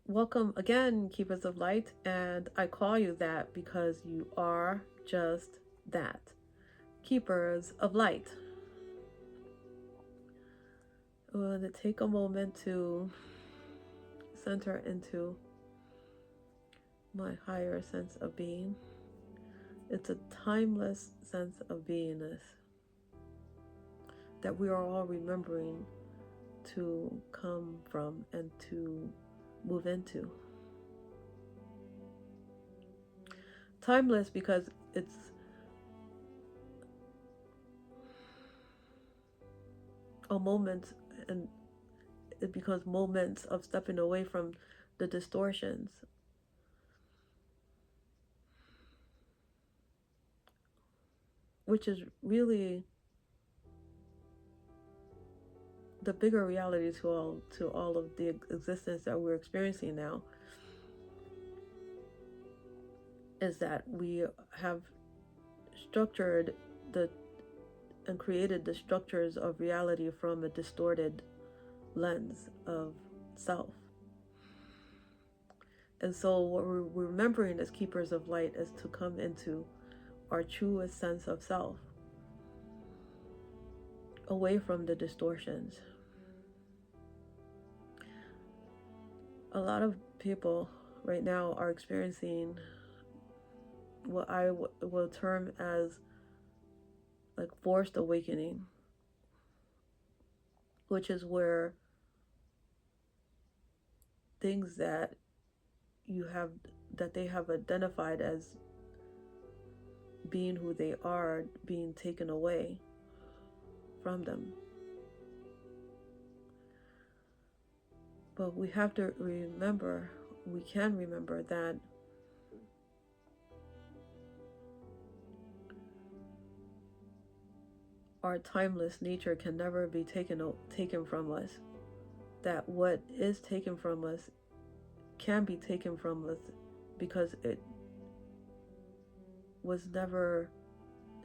Welcome again, Keepers of Light, and I call you that because you are just that. Keepers of Light. I'm going to take a moment to center into my higher sense of being. It's a timeless sense of beingness that we are all remembering to come from and to move into. Timeless because it's a moment, and it becomes moments of stepping away from the distortions, which is really the bigger reality to all of the existence that we're experiencing now, is that we have structured and created the structures of reality from a distorted lens of self. And so what we're remembering as keepers of light is to come into our truest sense of self, away from the distortions. A lot of people right now are experiencing what I will term as like forced awakening, which is where things that they have identified as being who they are being taken away from them. But we have to remember, we can remember that our timeless nature can never be taken from us. That what is taken from us can be taken from us because it was never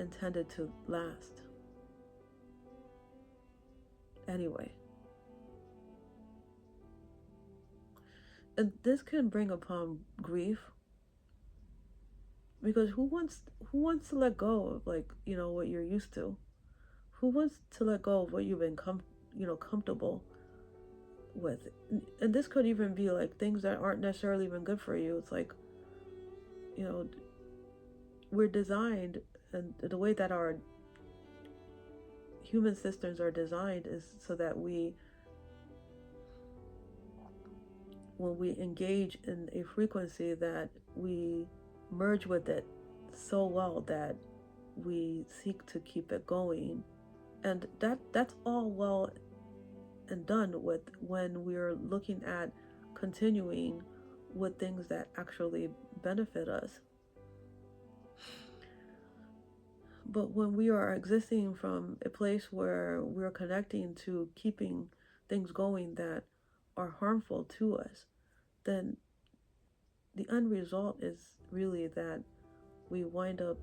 intended to last. Anyway. And this can bring upon grief, because who wants to let go of, like, what you're used to? Who wants to let go of what you've been comfortable with? And this could even be like things that aren't necessarily even good for you. It's like, we're designed, and the way that our human systems are designed is so that when we engage in a frequency, that we merge with it so well that we seek to keep it going. And that's all well and done with when we're looking at continuing with things that actually benefit us. But when we are existing from a place where we're connecting to keeping things going that are harmful to us, then the end result is really that we wind up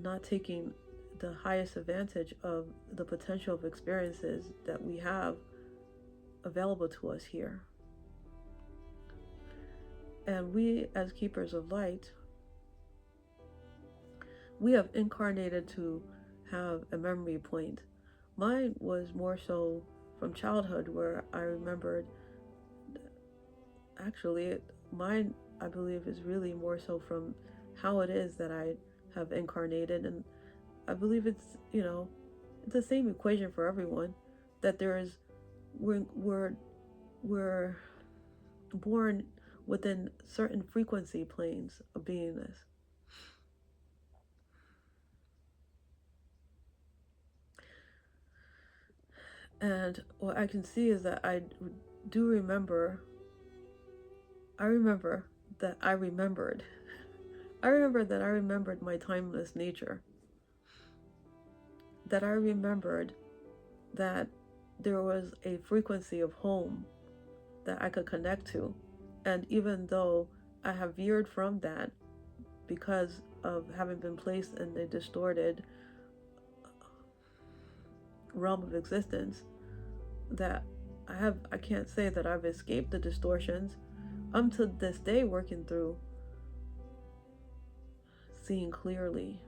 not taking the highest advantage of the potential of experiences that we have available to us here. And we, as keepers of light, we have incarnated to have a memory point. Mine was more so from childhood, where I remembered, actually, mine, I believe, is really more so from how it is that I have incarnated. And I believe it's the same equation for everyone, that we're born within certain frequency planes of beingness. And what I can see is that I remember that I remembered my timeless nature, that I remembered that there was a frequency of home that I could connect to. And even though I have veered from that because of having been placed in a distorted realm of existence, that I can't say that I've escaped the distortions, I'm to this day working through seeing clearly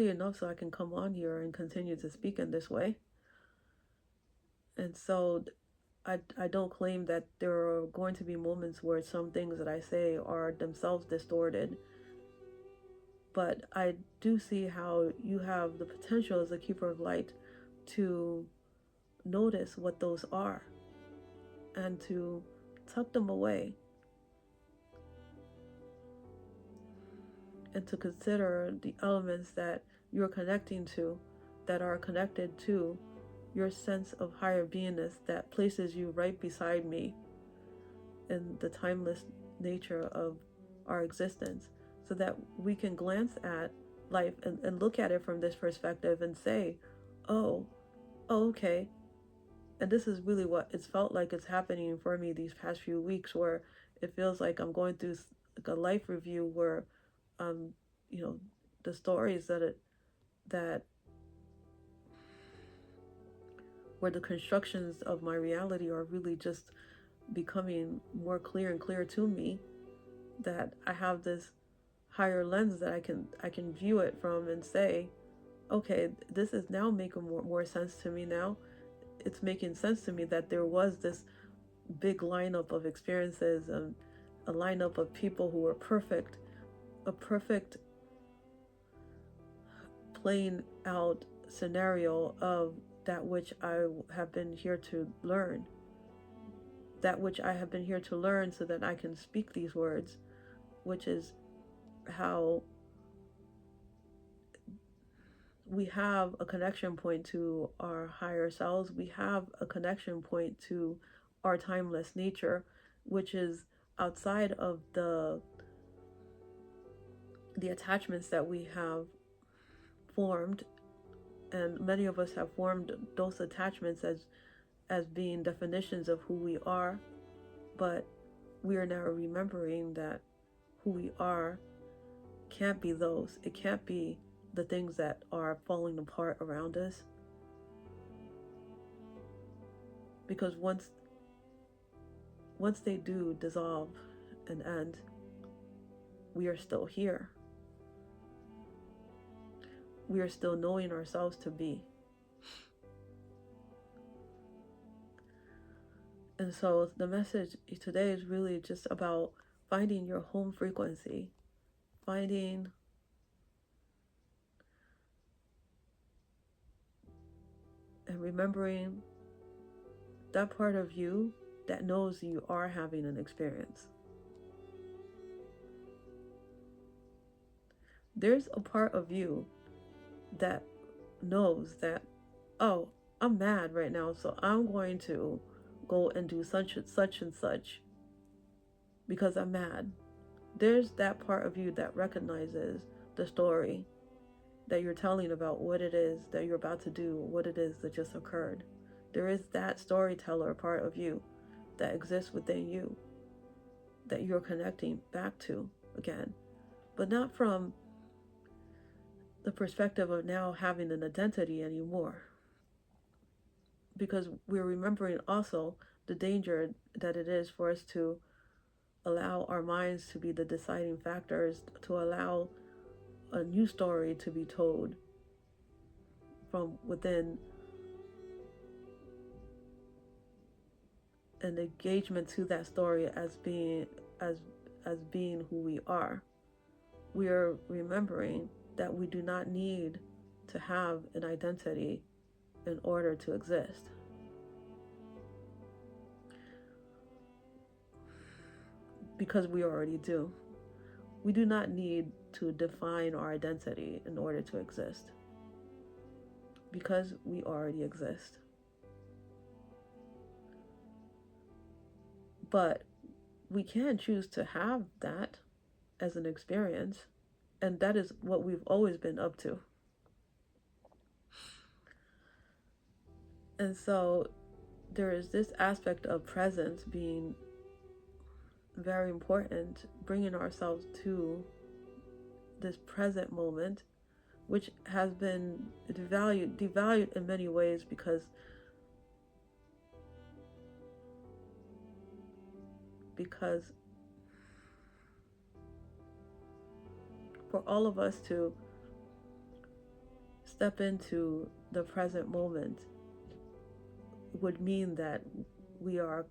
enough so I can come on here and continue to speak in this way. And so I don't claim that there are going to be moments where some things that I say are themselves distorted, but I do see how you have the potential as a keeper of light to notice what those are and to tuck them away and to consider the elements that you're connecting to, that are connected to your sense of higher beingness that places you right beside me in the timeless nature of our existence, so that we can glance at life and look at it from this perspective and say, oh, okay. And this is really what it's felt like it's happening for me these past few weeks, where it feels like I'm going through like a life review where you know, the stories that where the constructions of my reality are really just becoming more clear and clear to me, that I have this higher lens that I can view it from and say, okay, this is now making more sense to me now. It's making sense to me that there was this big lineup of experiences and a lineup of people who were perfect, a perfect playing out scenario of that which I have been here to learn. That which I have been here to learn so that I can speak these words, which is how we have a connection point to our higher selves. We have a connection point to our timeless nature, which is outside of the attachments that we have formed. And many of us have formed those attachments as being definitions of who we are, but we are now remembering that who we are can't be those. It can't be the things that are falling apart around us, because once they do dissolve and end, we are still here. We are still knowing ourselves to be. And so the message today is really just about finding your home frequency, finding and remembering that part of you that knows you are having an experience. There's a part of you that knows that, oh, I'm mad right now, so I'm going to go and do such and such because I'm mad. There's that part of you that recognizes the story that you're telling about what it is that you're about to do, what it is that just occurred. There is that storyteller part of you that exists within you that you're connecting back to again, but not from the perspective of now having an identity anymore, because we're remembering also the danger that it is for us to allow our minds to be the deciding factors, to allow a new story to be told from within an engagement to that story as being who we are. We are remembering that we do not need to have an identity in order to exist. Because we already do. We do not need to define our identity in order to exist. Because we already exist. But we can choose to have that as an experience, and that is what we've always been up to. And so there is this aspect of presence being very important, bringing ourselves to this present moment, which has been devalued in many ways, because because for all of us to step into the present moment would mean that we are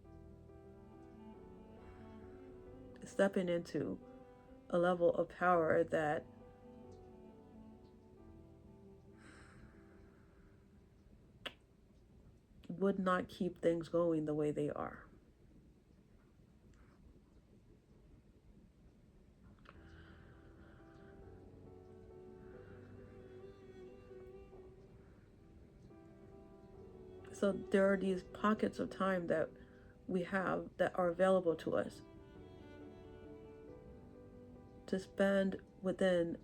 stepping into a level of power that would not keep things going the way they are. So there are these pockets of time that we have that are available to us to spend within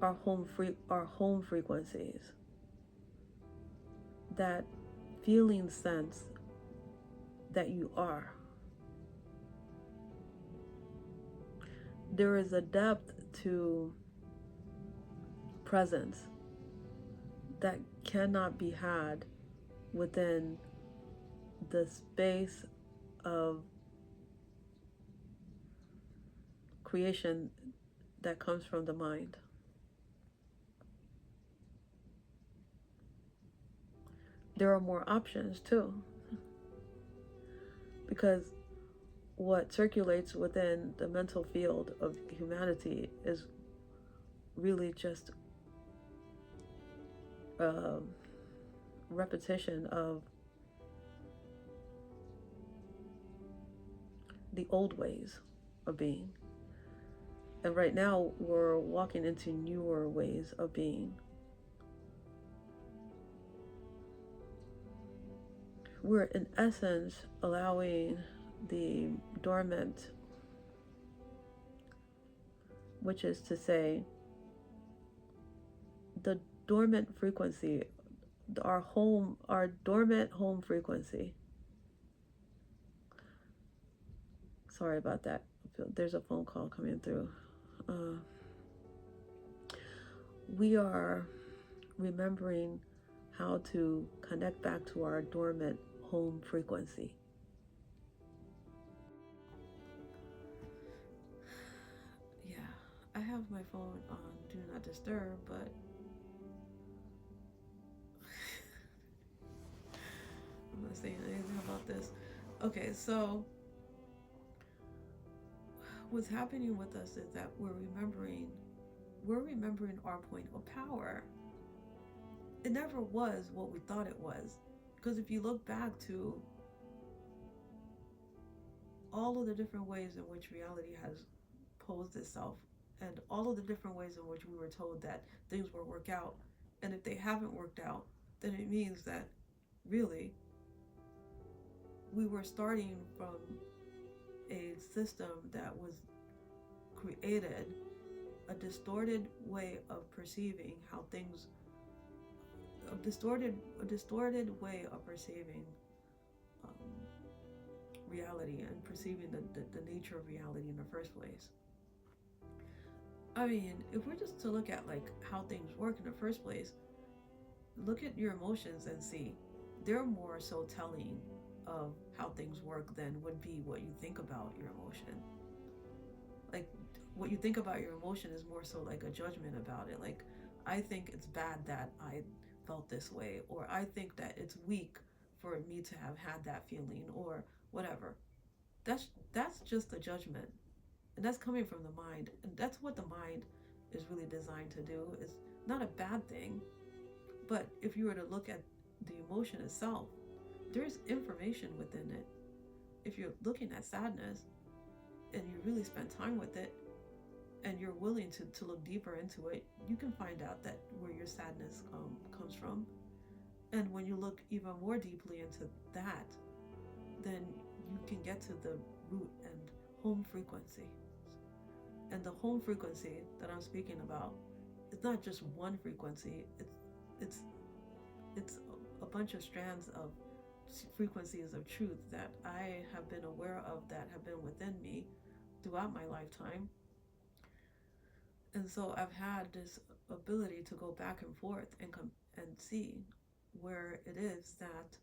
our home frequencies, that feeling sense that you are. There is a depth to presence that cannot be had within the space of creation that comes from the mind. There are more options too, because what circulates within the mental field of humanity is really just a repetition of the old ways of being. And right now we're walking into newer ways of being. We're in essence allowing the dormant, which is to say, the dormant frequency, our dormant home frequency. Sorry about that. There's a phone call coming through. We are remembering how to connect back to our dormant home frequency. Yeah, I have my phone on Do Not Disturb, but I'm not saying anything about this. Okay, so what's happening with us is that we're remembering our point of power. It never was what we thought it was. Because if you look back to all of the different ways in which reality has posed itself, and all of the different ways in which we were told that things will work out, and if they haven't worked out, then it means that really we were starting from a system that was created, a distorted way of perceiving how things, a distorted way of perceiving reality and perceiving the nature of reality in the first place. I mean, if we're just to look at like how things work in the first place, look at your emotions and see they're more so telling of how things work than would be what you think about your emotion. Like what you think about your emotion is more so like a judgment about it. Like, I think it's bad that I felt this way, or I think that it's weak for me to have had that feeling, or whatever. That's just a judgment, and that's coming from the mind, and that's what the mind is really designed to do. It's not a bad thing, but if you were to look at the emotion itself, there's information within it. If you're looking at sadness and you really spend time with it and you're willing to look deeper into it, you can find out that where your sadness comes from. And when you look even more deeply into that, then you can get to the root and home frequency. And the home frequency that I'm speaking about, it's not just one frequency. It's a bunch of strands of frequencies of truth that I have been aware of, that have been within me throughout my lifetime. And so I've had this ability to go back and forth and see where it is that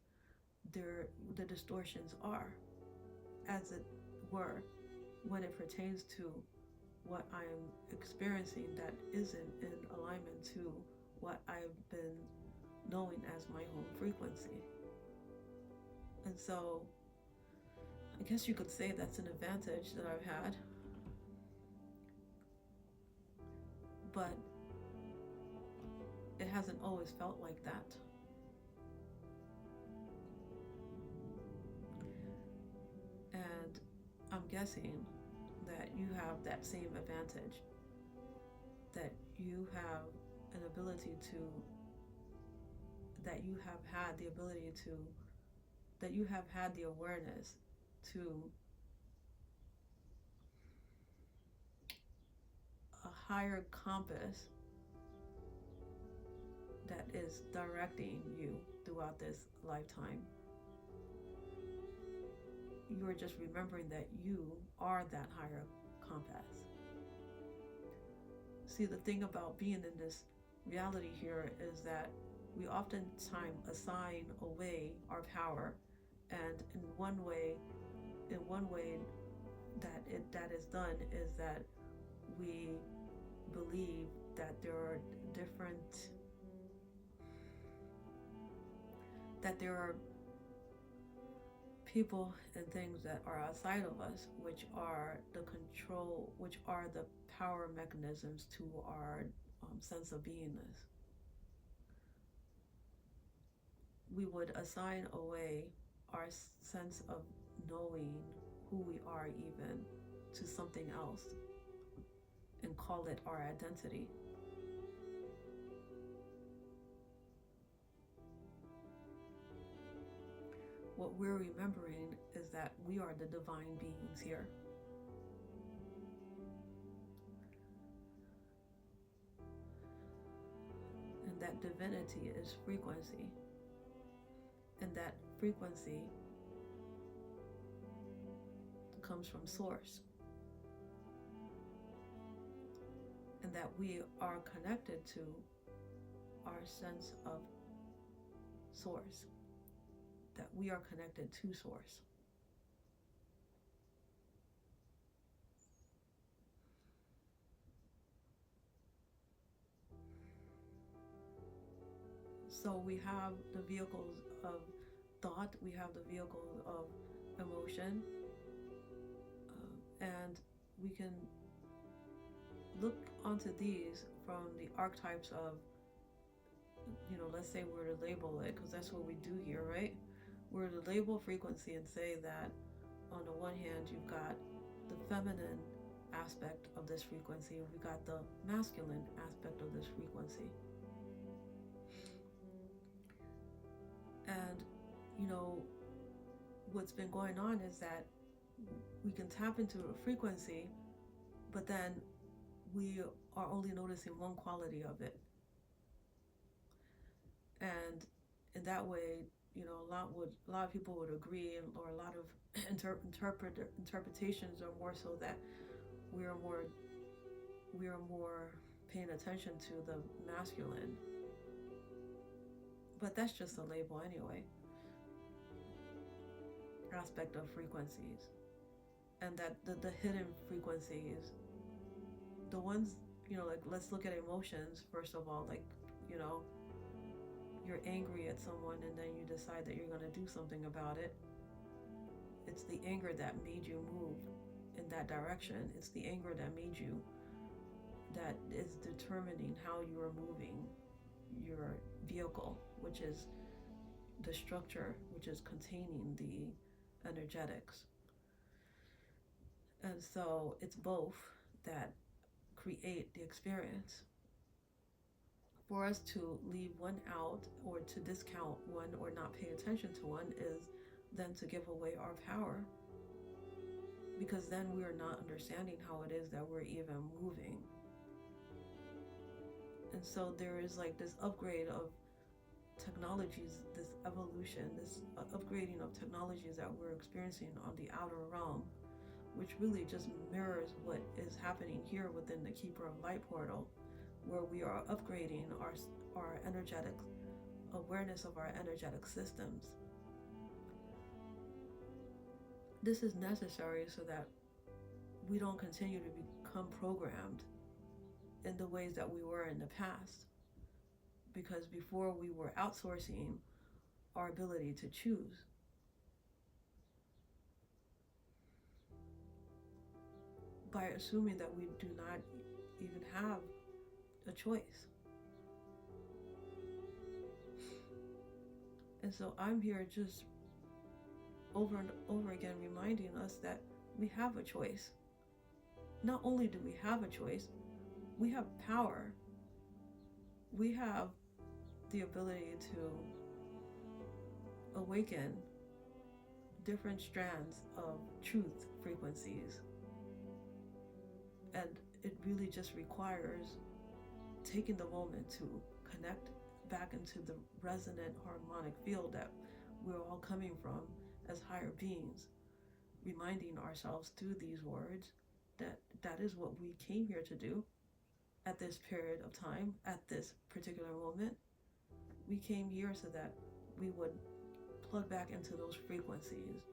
the distortions are. as it were, when it pertains to what I'm experiencing that isn't in alignment to what I've been knowing as my home frequency. And so I guess you could say that's an advantage that I've had. But it hasn't always felt like that. And I'm guessing that you have that same advantage, that you have an ability to, that you have had the ability to, that you have had the awareness to a higher compass that is directing you throughout this lifetime. You are just remembering that you are that higher compass. See, the thing about being in this reality here is that we oftentimes assign away our power, and in one way that is done is that we believe that there are people and things that are outside of us, which are the power mechanisms to our sense of beingness. We would assign away our sense of knowing who we are even to something else and call it our identity. What we're remembering is that we are the divine beings here. And that divinity is frequency. And that frequency comes from source. And that we are connected to our sense of source. That we are connected to source. So we have the vehicles of thought, we have the vehicles of emotion, and we can look onto these from the archetypes of, let's say we're to label it, because that's what we do here, right? We're to label frequency and say that on the one hand, you've got the feminine aspect of this frequency, and we got the masculine aspect of this frequency. And, what's been going on is that we can tap into a frequency, but then we are only noticing one quality of it. And in that way, a lot of people would agree, or a lot of interpretations are more so that we are more paying attention to the masculine. But that's just a label anyway. Aspect of frequencies. And that the hidden frequencies, the ones, let's look at emotions first of all. You're angry at someone and then you decide that you're going to do something about it. It's the anger that made you move in that direction. It's the anger that is determining how you are moving your vehicle, which is the structure, which is containing the energetics. And so it's both that create the experience. For us to leave one out, or to discount one, or not pay attention to one, is then to give away our power, because then we are not understanding how it is that we're even moving. And so there is this upgrade of technologies, this evolution, this upgrading of technologies that we're experiencing on the outer realm, which really just mirrors what is happening here within the Keeper of Light portal, where we are upgrading our energetic awareness of our energetic systems. This is necessary so that we don't continue to become programmed in the ways that we were in the past. Because before, we were outsourcing our ability to choose. By assuming that we do not even have a choice. And so I'm here just over and over again reminding us that we have a choice. Not only do we have a choice, we have power. We have the ability to awaken different strands of truth frequencies. And it really just requires taking the moment to connect back into the resonant harmonic field that we're all coming from as higher beings, reminding ourselves through these words that that is what we came here to do at this period of time, at this particular moment. We came here so that we would plug back into those frequencies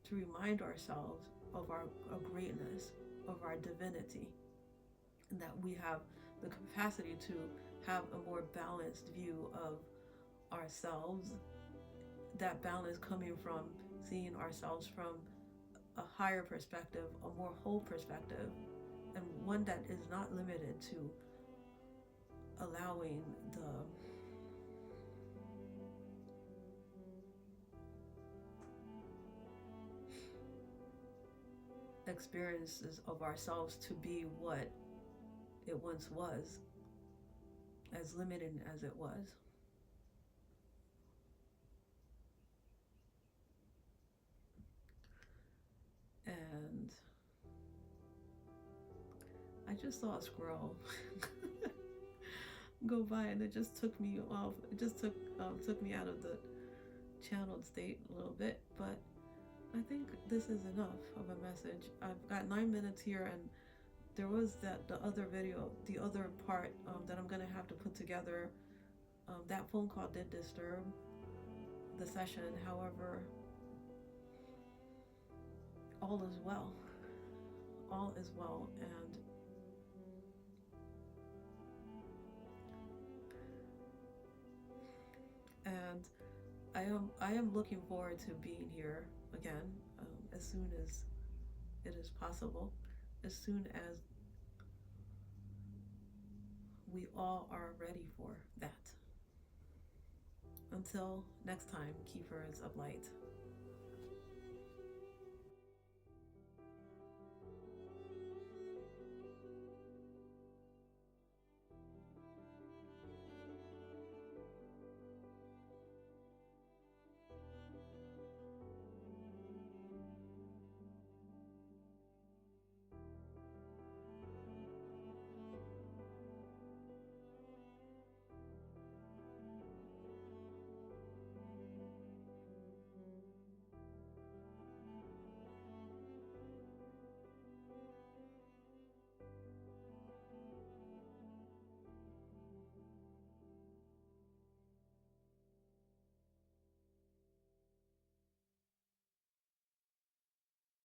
to remind ourselves of our greatness, of our divinity, and that we have the capacity to have a more balanced view of ourselves. That balance coming from seeing ourselves from a higher perspective, a more whole perspective, and one that is not limited to allowing the experiences of ourselves to be what it once was, as limited as it was. And I just saw a squirrel go by, and it just took me off. It just took me out of the channeled state a little bit, but I think this is enough of a message. I've got 9 minutes here, and there was the other video, the other part that I'm gonna have to put together. That phone call did disturb the session. However, all is well. All is well, and I am looking forward to being here again as soon as it is possible, as soon as we all are ready for that. Until next time, keepers of light.